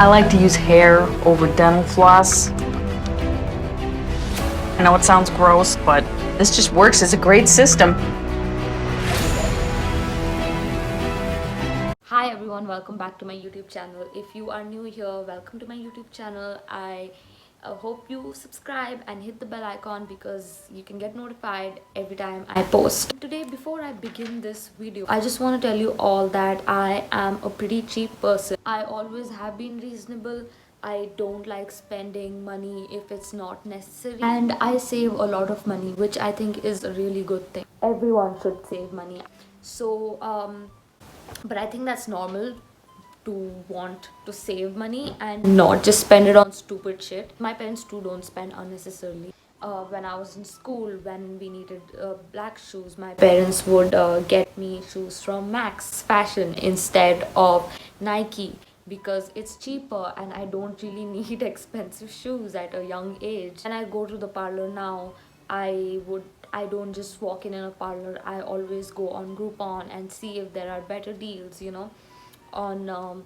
I like to use hair over dental floss. I know it sounds gross, but this just works as a great system. Hi everyone, welcome back to my YouTube channel. If you are new here, welcome to my YouTube channel. I hope you subscribe and hit the bell icon because you can get notified every time I post. Today, before I begin this video, I just want to tell you all that I am a pretty cheap person. I always have been reasonable. I don't like spending money if it's not necessary, and I save a lot of money, which I think is a really good thing. Everyone should save money. But I think that's normal to want to save money and not just spend it on stupid shit. My parents too don't spend unnecessarily. When I was in school, when we needed black shoes, my parents would get me shoes from Max Fashion instead of Nike because it's cheaper and I don't really need expensive shoes at a young age. When I go to the parlor now, I don't just walk in a parlor. I always go on Groupon and see if there are better deals, on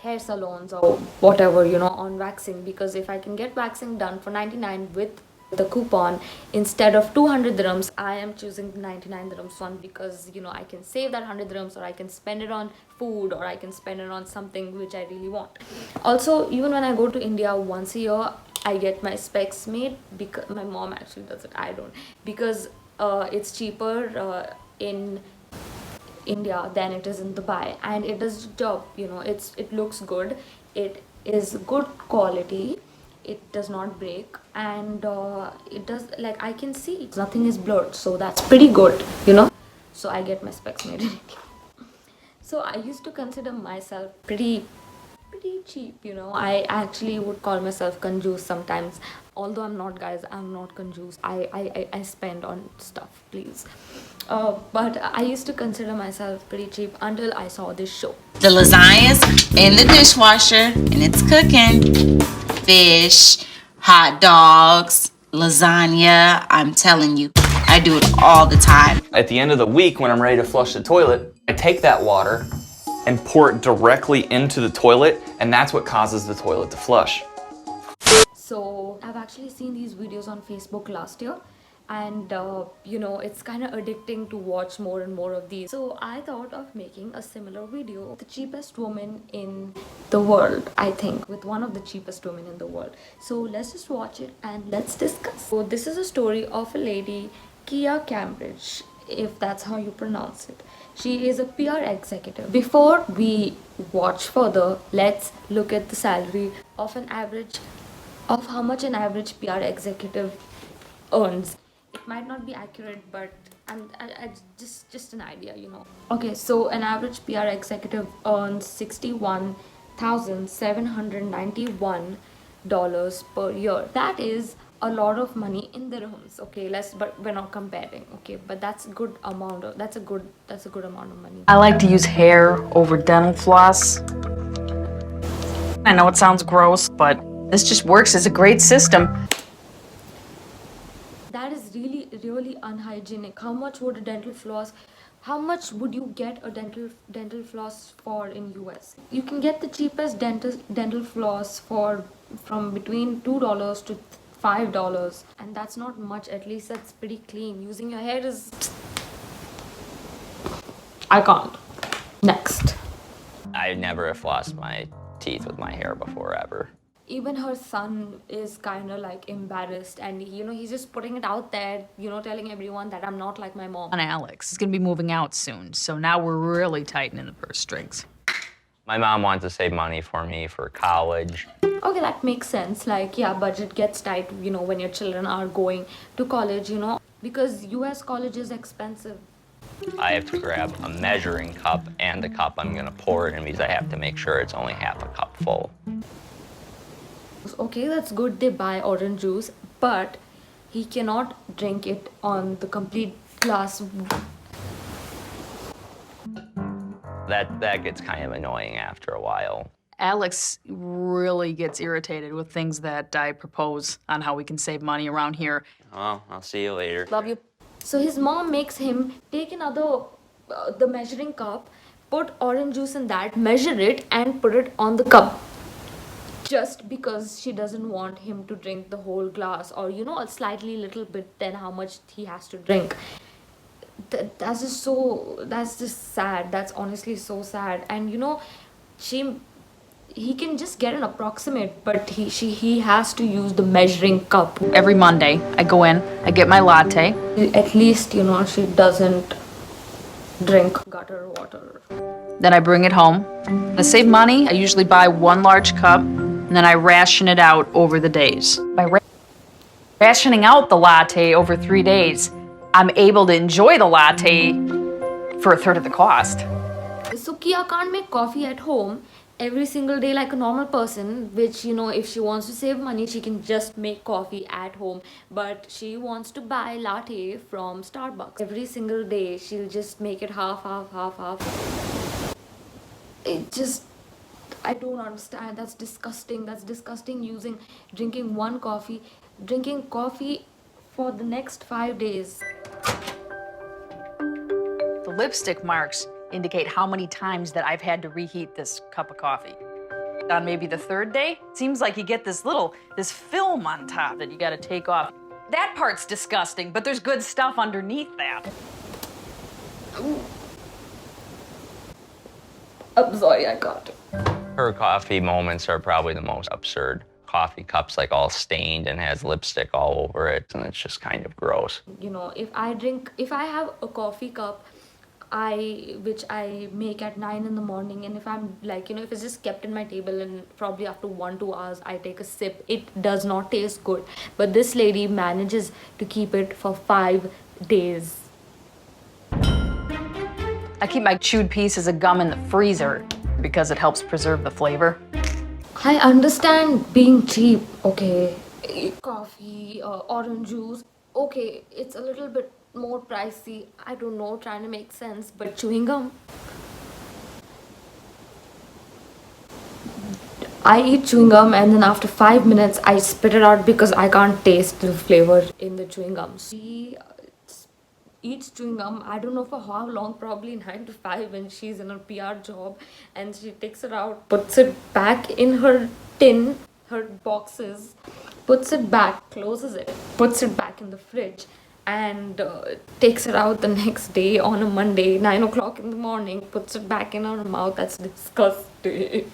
hair salons or whatever, on waxing, because if I can get waxing done for 99 with the coupon instead of 200 dirhams, I am choosing the 99 dirhams one because I can save that 100 dirhams, or I can spend it on food, or I can spend it on something which I really want. Also, even when I go to India once a year, I get my specs made because my mom actually does it. I don't, because it's cheaper in India than it is in Dubai, and it does the job. It looks good. It is good quality. It does not break, and it does, like, I can see nothing is blurred, so that's pretty good. So I get my specs made in India. So I used to consider myself pretty cheap. I actually would call myself conjuice sometimes, although I'm not, guys. I'm not conjuice. I spend on stuff, please. But I used to consider myself pretty cheap until I saw this show. The lasagna's in the dishwasher and it's cooking. Fish, hot dogs, lasagna. I'm telling you, I do it all the time. At the end of the week, when I'm ready to flush the toilet, I take that water and pour it directly into the toilet, and that's what causes the toilet to flush. So I've actually seen these videos on Facebook last year, and it's kind of addicting to watch more and more of these. So I thought of making a similar video. The cheapest woman in the world, I think, with one of the cheapest women in the world. So let's just watch it and let's discuss. So this is a story of a lady, Kia Cambridge, if that's how you pronounce it. She is a PR executive. Before we watch further, let's look at the salary of how much an average PR executive earns. It might not be accurate, but I just an idea. Okay, so an average PR executive earns $61,791 per year. That is a lot of money in dirhams. Okay, but we're not comparing. Okay, but that's a good amount of amount of money. I like to use hair over dental floss. I know it sounds gross, but this just works as a great system. That is really, really unhygienic. How much would you get a dental floss for in US? You can get the cheapest dental floss from between $2 to $5, and that's not much. At least that's pretty clean. Using your hair is, I can't. Next. I never have flossed my teeth with my hair before, ever. Even her son is kind of like embarrassed, and he's just putting it out there, telling everyone that I'm not like my mom. And Alex is gonna be moving out soon, so now we're really tightening the purse strings. My mom wanted to save money for me for college. Okay, that makes sense. Like, yeah, budget gets tight, when your children are going to college, because US college is expensive. I have to grab a measuring cup and the cup I'm gonna pour it in because I have to make sure it's only half a cup full. Okay, that's good. They buy orange juice, but he cannot drink it on the complete glass. That gets kind of annoying after a while. Alex really gets irritated with things that I propose on how we can save money around here. Well, I'll see you later. Love you. So his mom makes him take the measuring cup, put orange juice in that, measure it, and put it on the cup. just because she doesn't want him to drink the whole glass, or you know, a slightly little bit than how much he has to drink. That's just sad. That's honestly so sad. And you know, he can just get an approximate, but he has to use the measuring cup. Every Monday, I go in, I get my latte. At least, you know, she doesn't drink gutter water. Then I bring it home. To save money, I usually buy one large cup, and then I ration it out over the days. By rationing out the latte over 3 days, I'm able to enjoy the latte for a third of the cost. So Kia can't make coffee at home every single day like a normal person, which, you know, if she wants to save money, she can just make coffee at home. But she wants to buy latte from Starbucks every single day. She'll just make it half. It just, I don't understand. That's disgusting. That's disgusting. Drinking coffee for the next 5 days. The lipstick marks indicate how many times that I've had to reheat this cup of coffee. On maybe the third day, it seems like you get this film on top that you gotta take off. That part's disgusting, but there's good stuff underneath that. I'm sorry, I got it. Her coffee moments are probably the most absurd. Coffee cups like all stained and has lipstick all over it, and it's just kind of gross. You know, if I have a coffee cup, which I make at 9 in the morning, and if I'm like, you know, if it's just kept in my table and probably after 1-2 hours I take a sip, it does not taste good. But this lady manages to keep it for 5 days. I keep my chewed pieces of gum in the freezer because it helps preserve the flavor. I understand being cheap, okay, coffee, orange juice, okay, it's a little bit more pricey, I don't know, trying to make sense, but chewing gum. I eat chewing gum and then after 5 minutes I spit it out because I can't taste the flavor in the chewing gum. She eats chewing gum, I don't know for how long, probably 9 to 5 when she's in her PR job, and she takes it out, puts it back in her tin, her boxes, puts it back, closes it, puts it back in the fridge, and takes it out the next day on a Monday, 9 o'clock in the morning, puts it back in her mouth. That's disgusting.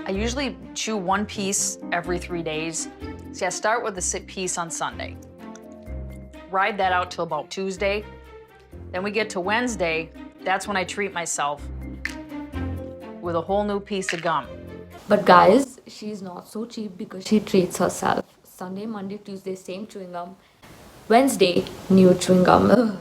I usually chew one piece every 3 days. See, I start with a piece on Sunday. Ride that out till about Tuesday. Then we get to Wednesday, that's when I treat myself with a whole new piece of gum. But guys, she's not so cheap because she treats herself. Sunday, Monday, Tuesday, same chewing gum. Wednesday, new chewing gum. Ugh.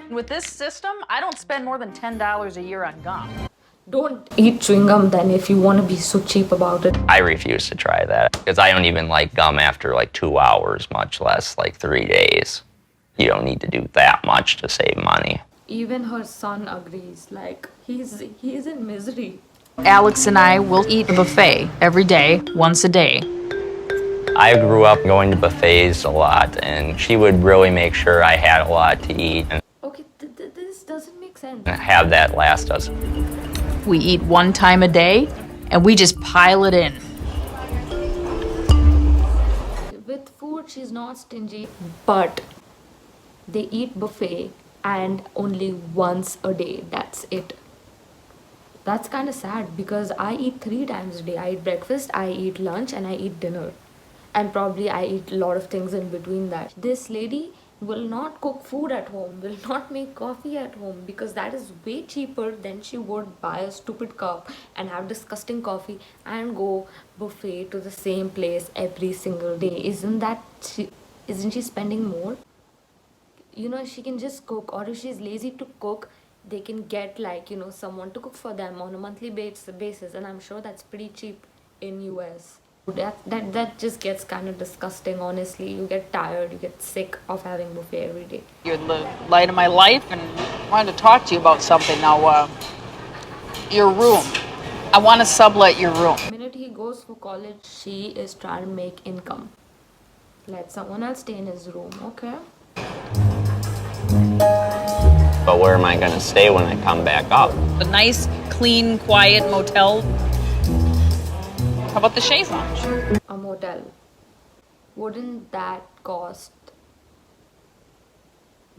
With this system, I don't spend more than $10 a year on gum. Don't eat chewing gum then if you want to be so cheap about it. I refuse to try that because I don't even like gum after like 2 hours, much less like 3 days. You don't need to do that much to save money. Even her son agrees, like he's in misery. Alex and I will eat a buffet every day, once a day. I grew up going to buffets a lot, and she would really make sure I had a lot to eat and Okay, this doesn't make sense. have that last us. We eat one time a day, and we just pile it in. With food, she's not stingy, but they eat buffet and only once a day. That's it. That's kind of sad because I eat 3 times a day. I eat breakfast, I eat lunch, and I eat dinner. And probably I eat a lot of things in between that. This lady will not cook food at home, will not make coffee at home because that is way cheaper than she would buy a stupid cup and have disgusting coffee and go buffet to the same place every single day. Isn't she spending more? You know, she can just cook, or if she's lazy to cook, they can get like, you know, someone to cook for them on a monthly basis, and I'm sure that's pretty cheap in US. That just gets kind of disgusting, honestly. You get tired, you get sick of having buffet every day. You're the light of my life, and I wanted to talk to you about something. Now, your room. I want to sublet your room. The minute he goes for college, she is trying to make income. Let someone else stay in his room, okay? But where am I going to stay when I come back up? A nice, clean, quiet motel. How about the chaise lounge? A motel. Wouldn't that cost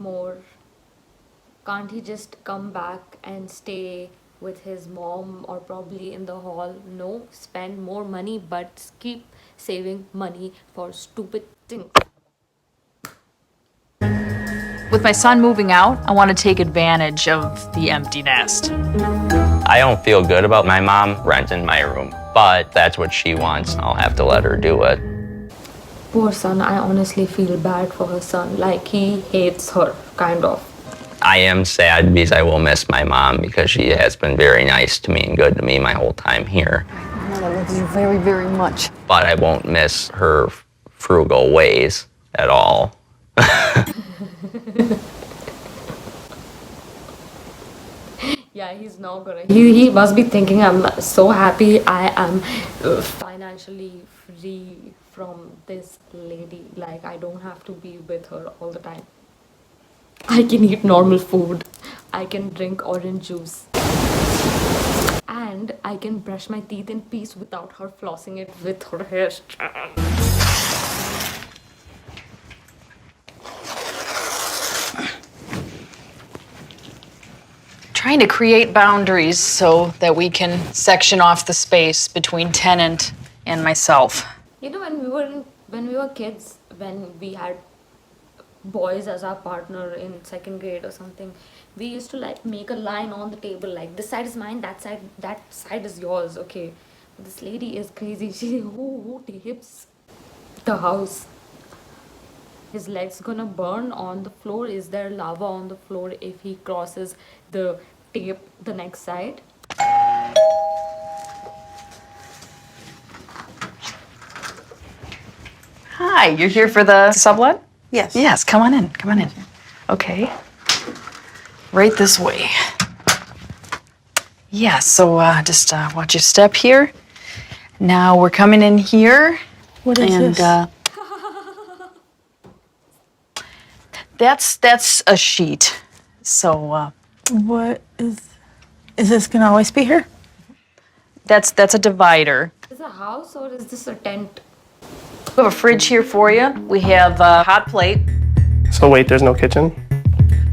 more? Can't he just come back and stay with his mom or probably in the hall? No, spend more money but keep saving money for stupid things. With my son moving out, I want to take advantage of the empty nest. I don't feel good about my mom renting my room, but that's what she wants. I'll have to let her do it. Poor son, I honestly feel bad for her son. Like he hates her, kind of. I am sad because I will miss my mom because she has been very nice to me and good to me my whole time here. I love you very, very much. But I won't miss her frugal ways at all. Yeah, he's not gonna. He must be thinking, I'm so happy I am financially free from this lady. Like, I don't have to be with her all the time. I can eat normal food. I can drink orange juice. And I can brush my teeth in peace without her flossing it with her hair strand. Trying to create boundaries so that we can section off the space between tenant and myself. You know, when we were kids, when we had boys as our partner in second grade or something, we used to like make a line on the table, like this side is mine, that side is yours. Okay, this lady is crazy. She who tapes the house? His legs gonna burn on the floor? Is there lava on the floor if he crosses the tape the next side? Hi, you're here for the sublet? Yes. Yes, come on in, come on in. Okay. Right this way. Yeah, so just watch your step here. Now we're coming in here. What is this? That's a sheet. So What is this gonna always be here? that's a divider. Is this a house or is this a tent? We have a fridge here for you. We have a hot plate. So wait, there's no kitchen?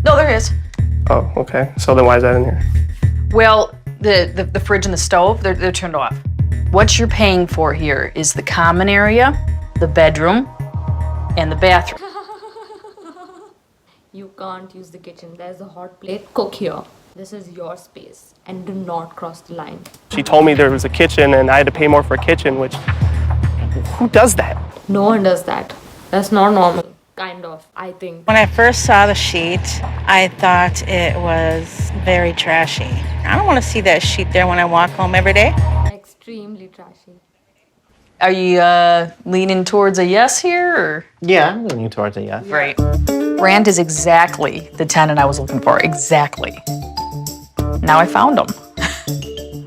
No, there is. Oh, okay. So then why is that in here? Well, the fridge and the stove, they're turned off. What you're paying for here is the common area, the bedroom, and the bathroom. You can't use the kitchen. There's a hot plate. Cook here. This is your space and do not cross the line. She told me there was a kitchen and I had to pay more for a kitchen, which, who does that? No one does that. That's not normal. Kind of, I think. When I first saw the sheet, I thought it was very trashy. I don't want to see that sheet there when I walk home every day. Extremely trashy. Are you leaning towards a yes here, or? Yeah, I'm leaning towards a yes. Right. Rand is exactly the tenant I was looking for. Exactly. Now I found him.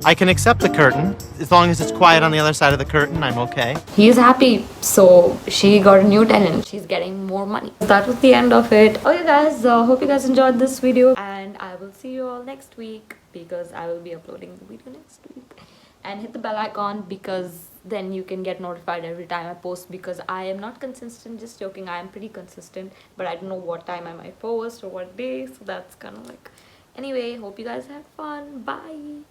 I can accept the curtain. As long as it's quiet on the other side of the curtain, I'm okay. He's happy, so she got a new tenant. She's getting more money. That was the end of it. Okay guys, hope you guys enjoyed this video and I will see you all next week because I will be uploading the video next week. And hit the bell icon because then you can get notified every time I post, because I am not consistent, just joking. I am pretty consistent, but I don't know what time I might post or what day, so that's kind of like... Anyway, hope you guys had fun. Bye!